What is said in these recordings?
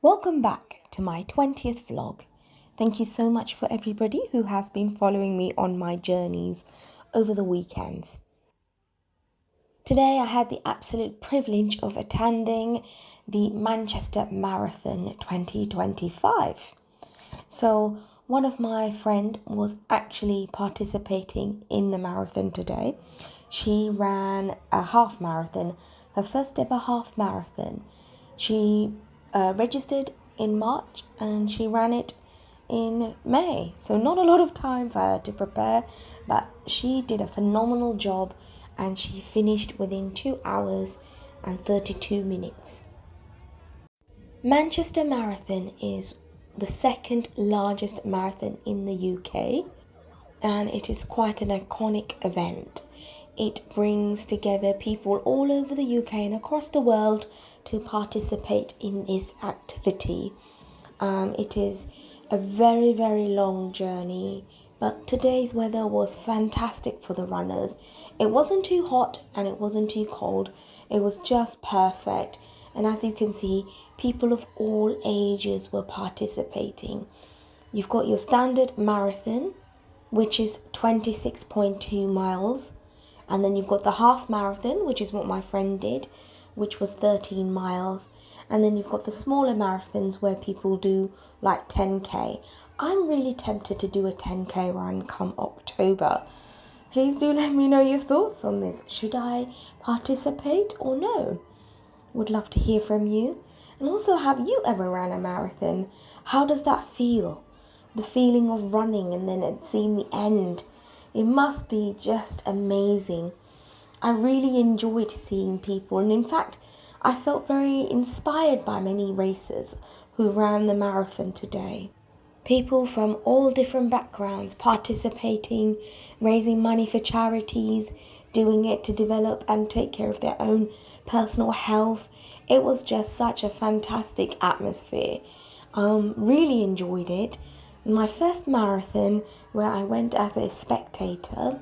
Welcome back to my 20th vlog. Thank you so much for everybody who has been following me on my journeys over the weekends. Today I had the absolute privilege of attending the Manchester Marathon 2025. So one of my friends was actually participating in the marathon today. She ran a half marathon, her first ever half marathon. She registered in March and she ran it in May. So not a lot of time for her to prepare, but she did a phenomenal job and she finished within 2 hours and 32 minutes. Manchester Marathon is the second largest marathon in the UK, and it is quite an iconic event. It brings together people all over the UK and across the world to participate in this activity. It is a very, very long journey, but today's weather was fantastic for the runners. It wasn't too hot and it wasn't too cold. It was just perfect. And as you can see, people of all ages were participating. You've got your standard marathon, which is 26.2 miles. And then you've got the half marathon, which is what my friend did, which was 13 miles. And then you've got the smaller marathons where people do like 10k. I'm really tempted to do a 10k run come October. Please do let me know your thoughts on this. Should I participate or no? Would love to hear from you. And also, have you ever ran a marathon? How does that feel? The feeling of running and then seeing the end. It must be just amazing. I really enjoyed seeing people, and in fact, I felt very inspired by many racers who ran the marathon today. People from all different backgrounds participating, raising money for charities, doing it to develop and take care of their own personal health. It was just such a fantastic atmosphere. Really enjoyed it. My first marathon where I went as a spectator.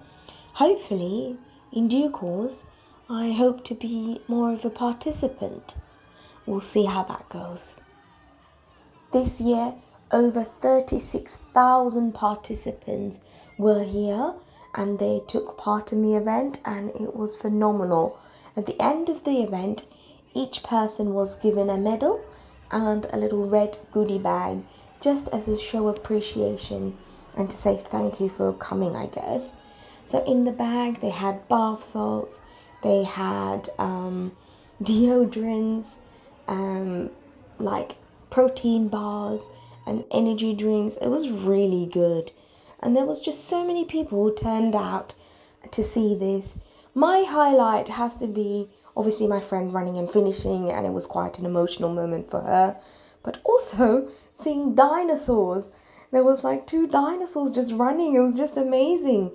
Hopefully, in due course, I hope to be more of a participant. We'll see how that goes. This year, over 36,000 participants were here and they took part in the event, and it was phenomenal. At the end of the event, each person was given a medal and a little red goodie bag, just as a show of appreciation and to say thank you for coming, I guess. So in the bag they had bath salts, they had deodorants, like protein bars and energy drinks. It was really good. And there was just so many people who turned out to see this. My highlight has to be obviously my friend running and finishing, and it was quite an emotional moment for her. But also seeing dinosaurs. There was like 2 dinosaurs just running. It was just amazing.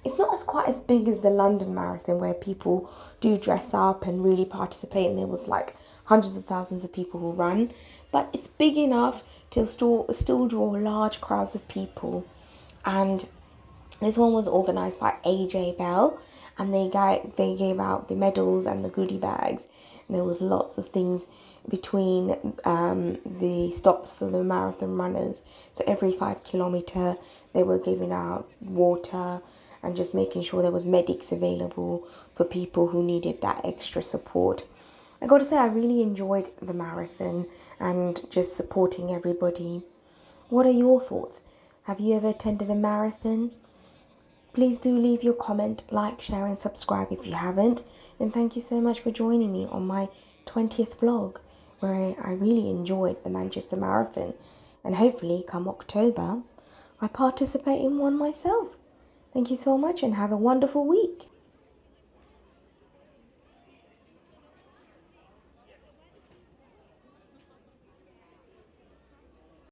It's not quite as big as the London Marathon where people do dress up and really participate, and there was like hundreds of thousands of people who run. But it's big enough to still draw large crowds of people. And this one was organised by AJ Bell, and they gave out the medals and the goodie bags. And there was lots of things between the stops for the marathon runners. So every 5 kilometre they were giving out water and just making sure there was medics available for people who needed that extra support. I got to say, I really enjoyed the marathon and just supporting everybody. What are your thoughts? Have you ever attended a marathon? Please do leave your comment, like, share and subscribe if you haven't. And thank you so much for joining me on my 20th vlog, where I really enjoyed the Manchester Marathon. And hopefully come October, I participate in one myself. Thank you so much and have a wonderful week.